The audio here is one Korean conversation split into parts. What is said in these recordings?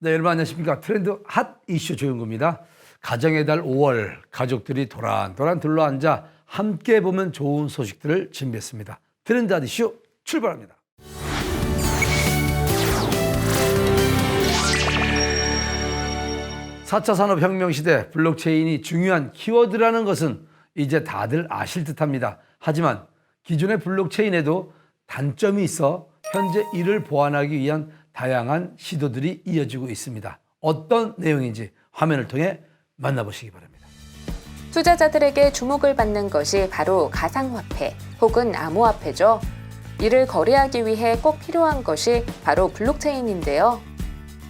네, 여러분 안녕하십니까. 트렌드 핫 이슈 조영구입니다. 가정의 달 5월 가족들이 도란도란 둘러앉아 함께 보면 좋은 소식들을 준비했습니다. 트렌드 핫 이슈 출발합니다. (4차) 산업혁명 시대 블록체인이 중요한 키워드라는 것은 이제 다들 아실 듯합니다. 하지만 기존의 블록체인에도 단점이 있어 현재 이를 보완하기 위한 다양한 시도들이 이어지고 있습니다. 어떤 내용인지 화면을 통해 만나보시기 바랍니다. 투자자들에게 주목을 받는 것이 바로 가상화폐 혹은 암호화폐죠. 이를 거래하기 위해 꼭 필요한 것이 바로 블록체인인데요.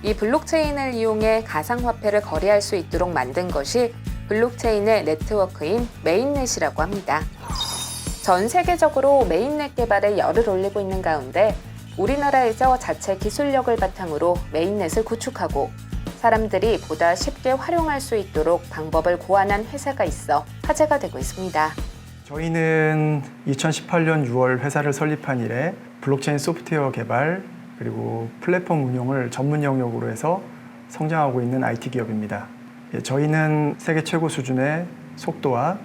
이 블록체인을 이용해 가상화폐를 거래할 수 있도록 만든 것이 블록체인의 네트워크인 메인넷이라고 합니다. 전 세계적으로 메인넷 개발에 열을 올리고 있는 가운데 우리나라에서 자체 기술력을 바탕으로 메인넷을 구축하고 사람들이 보다 쉽게 활용할 수 있도록 방법을 고안한 회사가 있어 화제가 되고 있습니다. 저희는 2018년 6월 회사를 설립한 이래 블록체인 소프트웨어 개발 그리고 플랫폼 운용을 전문 영역으로 해서 성장하고 있는 IT 기업입니다. 저희는 세계 최고 수준의 속도와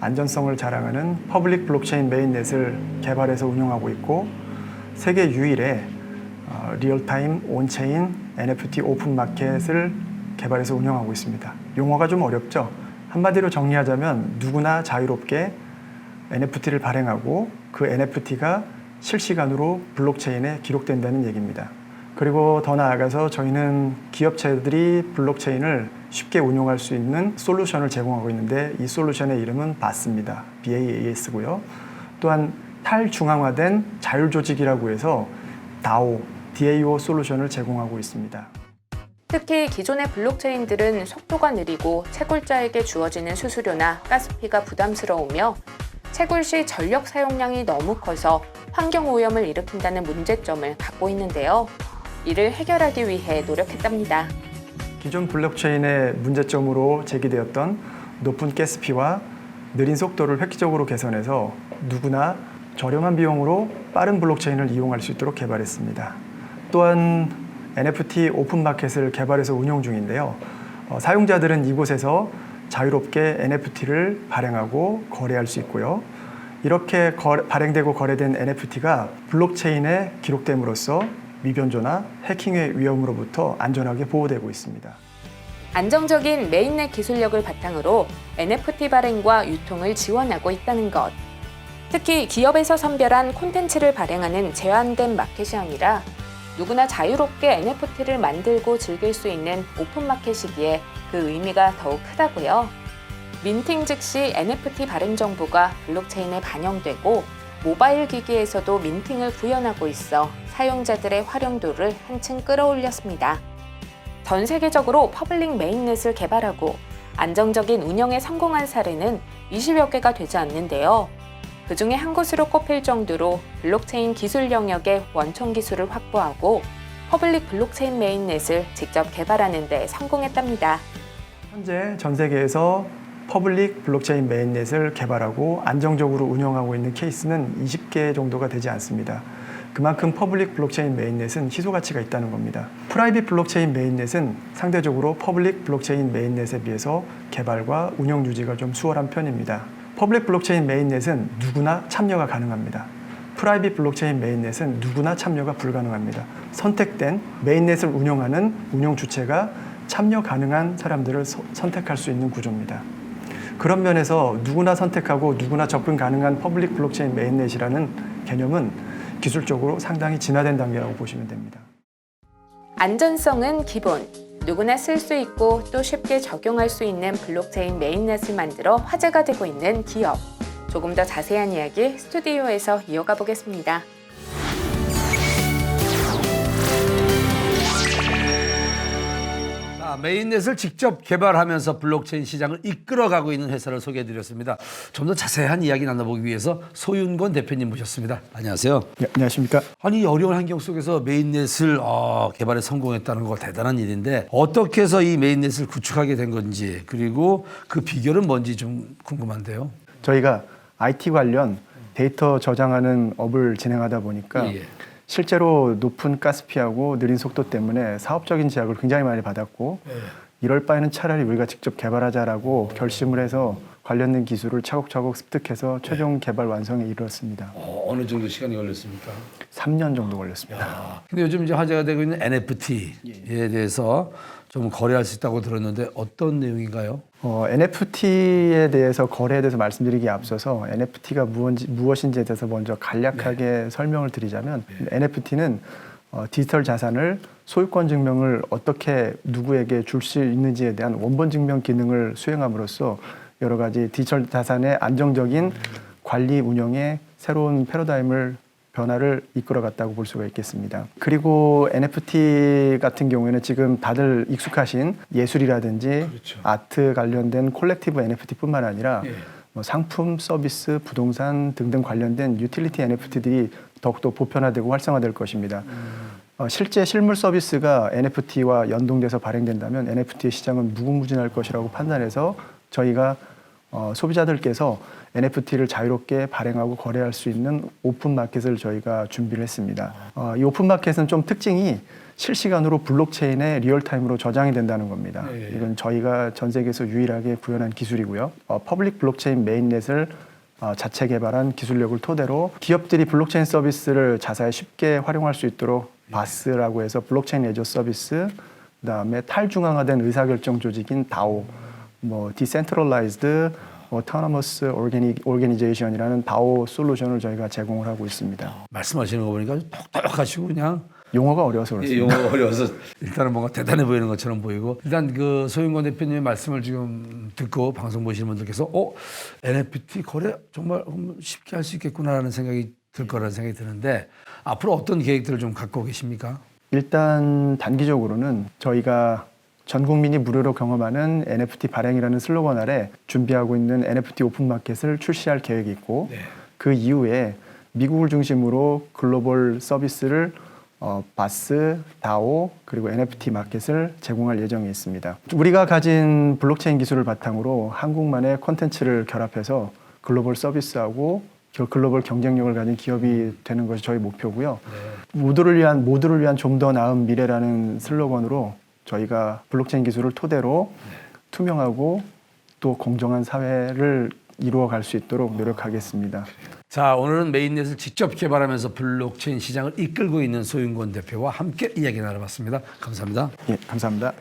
안전성을 자랑하는 퍼블릭 블록체인 메인넷을 개발해서 운영하고 있고 세계 유일의 리얼타임 온체인 NFT 오픈 마켓을 개발해서 운영하고 있습니다. 용어가 좀 어렵죠? 한마디로 정리하자면 누구나 자유롭게 NFT를 발행하고 그 NFT가 실시간으로 블록체인에 기록된다는 얘기입니다. 그리고 더 나아가서 저희는 기업체들이 블록체인을 쉽게 운용할 수 있는 솔루션을 제공하고 있는데 이 솔루션의 이름은 BAS입니다. BAS고요. 또한 탈중앙화된 자율조직이라고 해서 DAO 솔루션을 제공하고 있습니다. 특히 기존의 블록체인들은 속도가 느리고 채굴자에게 주어지는 수수료나 가스비가 부담스러우며 채굴 시 전력 사용량이 너무 커서 환경오염을 일으킨다는 문제점을 갖고 있는데요. 이를 해결하기 위해 노력했답니다. 기존 블록체인의 문제점으로 제기되었던 높은 가스비와 느린 속도를 획기적으로 개선해서 누구나 저렴한 비용으로 빠른 블록체인을 이용할 수 있도록 개발했습니다. 또한 NFT 오픈마켓을 개발해서 운영 중인데요. 사용자들은 이곳에서 자유롭게 NFT를 발행하고 거래할 수 있고요. 이렇게 발행되고 거래된 NFT가 블록체인에 기록됨으로써 미변조나 해킹의 위험으로부터 안전하게 보호되고 있습니다. 안정적인 메인넷 기술력을 바탕으로 NFT 발행과 유통을 지원하고 있다는 것. 특히 기업에서 선별한 콘텐츠를 발행하는 제한된 마켓이 아니라 누구나 자유롭게 NFT를 만들고 즐길 수 있는 오픈마켓이기에 그 의미가 더욱 크다고요. 민팅 즉시 NFT 발행 정보가 블록체인에 반영되고 모바일 기기에서도 민팅을 구현하고 있어 사용자들의 활용도를 한층 끌어올렸습니다. 전 세계적으로 퍼블릭 메인넷을 개발하고 안정적인 운영에 성공한 사례는 20여 개가 되지 않는데요. 그 중에 한 곳으로 꼽힐 정도로 블록체인 기술 영역의 원천 기술을 확보하고 퍼블릭 블록체인 메인넷을 직접 개발하는 데 성공했답니다. 현재 전 세계에서 퍼블릭 블록체인 메인넷을 개발하고 안정적으로 운영하고 있는 케이스는 20개 정도가 되지 않습니다. 그만큼 퍼블릭 블록체인 메인넷은 희소 가치가 있다는 겁니다. 프라이빗 블록체인 메인넷은 상대적으로 퍼블릭 블록체인 메인넷에 비해서 개발과 운영 유지가 좀 수월한 편입니다. 퍼블릭 블록체인 메인넷은 누구나 참여가 가능합니다. 프라이빗 블록체인 메인넷은 누구나 참여가 불가능합니다. 선택된 메인넷을 운영하는 운영 주체가 참여 가능한 사람들을 선택할 수 있는 구조입니다. 그런 면에서 누구나 선택하고 누구나 접근 가능한 퍼블릭 블록체인 메인넷이라는 개념은 기술적으로 상당히 진화된 단계라고 보시면 됩니다. 안전성은 기본. 누구나 쓸 수 있고 또 쉽게 적용할 수 있는 블록체인 메인넷을 만들어 화제가 되고 있는 기업. 조금 더 자세한 이야기 스튜디오에서 이어가 보겠습니다. 메인넷을 직접 개발하면서 블록체인 시장을 이끌어가고 있는 회사를 소개해드렸습니다. 좀 더 자세한 이야기 나눠보기 위해서 소윤권 대표님 모셨습니다. 안녕하세요. 네, 안녕하십니까. 아니 어려운 환경 속에서 메인넷을 개발에 성공했다는 거 대단한 일인데 어떻게 해서 이 메인넷을 구축하게 된 건지 그리고 그 비결은 뭔지 좀 궁금한데요. 저희가 IT 관련 데이터 저장하는 업을 진행하다 보니까 실제로 높은 가스피하고 느린 속도 때문에 사업적인 제약을 굉장히 많이 받았고 이럴 바에는 차라리 우리가 직접 개발하자라고 결심을 해서 관련된 기술을 차곡차곡 습득해서 최종 개발 완성에 이르렀습니다. 어느 정도 시간이 걸렸습니까? 3년 정도 걸렸습니다. 근데 요즘 이제 화제가 되고 있는 NFT에 대해서 좀 거래할 수 있다고 들었는데 어떤 내용인가요? NFT에 대해서 거래에 대해서 말씀드리기에 앞서서 NFT가 무엇인지에 대해서 먼저 간략하게 설명을 드리자면 NFT는 디지털 자산을 소유권 증명을 어떻게 누구에게 줄 수 있는지에 대한 원본 증명 기능을 수행함으로써 여러 가지 디지털 자산의 안정적인 관리 운영의 새로운 패러다임을 변화를 이끌어갔다고 볼 수가 있겠습니다. 그리고 NFT 같은 경우에는 지금 다들 익숙하신 예술이라든지 그렇죠. 아트 관련된 콜렉티브 NFT뿐만 아니라 뭐 상품, 서비스, 부동산 등등 관련된 유틸리티 NFT들이 더욱더 보편화되고 활성화될 것입니다. 실제 실물 서비스가 NFT와 연동돼서 발행된다면 NFT의 시장은 무궁무진할 것이라고 판단해서 저희가 소비자들께서 NFT를 자유롭게 발행하고 거래할 수 있는 오픈 마켓을 저희가 준비를 했습니다. 이 오픈 마켓은 좀 특징이 실시간으로 블록체인에 리얼타임으로 저장이 된다는 겁니다. 이건 저희가 전 세계에서 유일하게 구현한 기술이고요. 퍼블릭 블록체인 메인넷을 자체 개발한 기술력을 토대로 기업들이 블록체인 서비스를 자사에 쉽게 활용할 수 있도록 바스라고 해서 블록체인 애저 서비스, 그다음에 탈중앙화된 의사결정 조직인 DAO, 뭐 디센트럴라이즈드 autonomous organization이라는 DAO 솔루션을 저희가 제공을 하고 있습니다. 말씀하시는 거 보니까 똑똑하시고 그냥 용어가 어려워서 그렇습니다. 용어가 어려워서 일단은 뭔가 대단해 보이는 것처럼 보이고 일단 그 소윤권 대표님의 말씀을 지금 듣고 방송 보시는 분들께서 NFT 거래 정말 쉽게 할 수 있겠구나라는 생각이 들 거라는 생각이 드는데 앞으로 어떤 계획들을 좀 갖고 계십니까? 일단 단기적으로는 저희가 전 국민이 무료로 경험하는 NFT 발행이라는 슬로건 아래 준비하고 있는 NFT 오픈마켓을 출시할 계획이 있고 그 이후에 미국을 중심으로 글로벌 서비스를 바스, 다오 그리고 NFT 마켓을 제공할 예정에 있습니다. 우리가 가진 블록체인 기술을 바탕으로 한국만의 콘텐츠를 결합해서 글로벌 서비스하고 글로벌 경쟁력을 가진 기업이 되는 것이 저희 목표고요. 모두를 위한 좀 더 나은 미래라는 슬로건으로 저희가 블록체인 기술을 토대로 투명하고 또 공정한 사회를 이루어갈 수 있도록 노력하겠습니다. 자, 오늘은 메인넷을 직접 개발하면서 블록체인 시장을 이끌고 있는 소윤권 대표와 함께 이야기 나눠봤습니다. 감사합니다. 예, 감사합니다.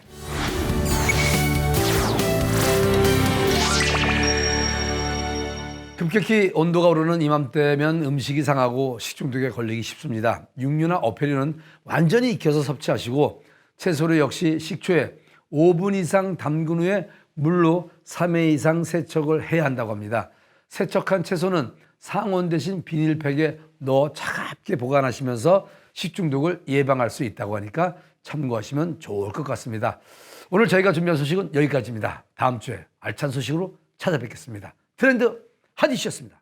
급격히 온도가 오르는 이맘때면 음식이 상하고 식중독에 걸리기 쉽습니다. 육류나 어패류는 완전히 익혀서 섭취하시고 채소류 역시 식초에 5분 이상 담근 후에 물로 3회 이상 세척을 해야 한다고 합니다. 세척한 채소는 상온 대신 비닐팩에 넣어 차갑게 보관하시면서 식중독을 예방할 수 있다고 하니까 참고하시면 좋을 것 같습니다. 오늘 저희가 준비한 소식은 여기까지입니다. 다음 주에 알찬 소식으로 찾아뵙겠습니다. 트렌드 한 이슈였습니다.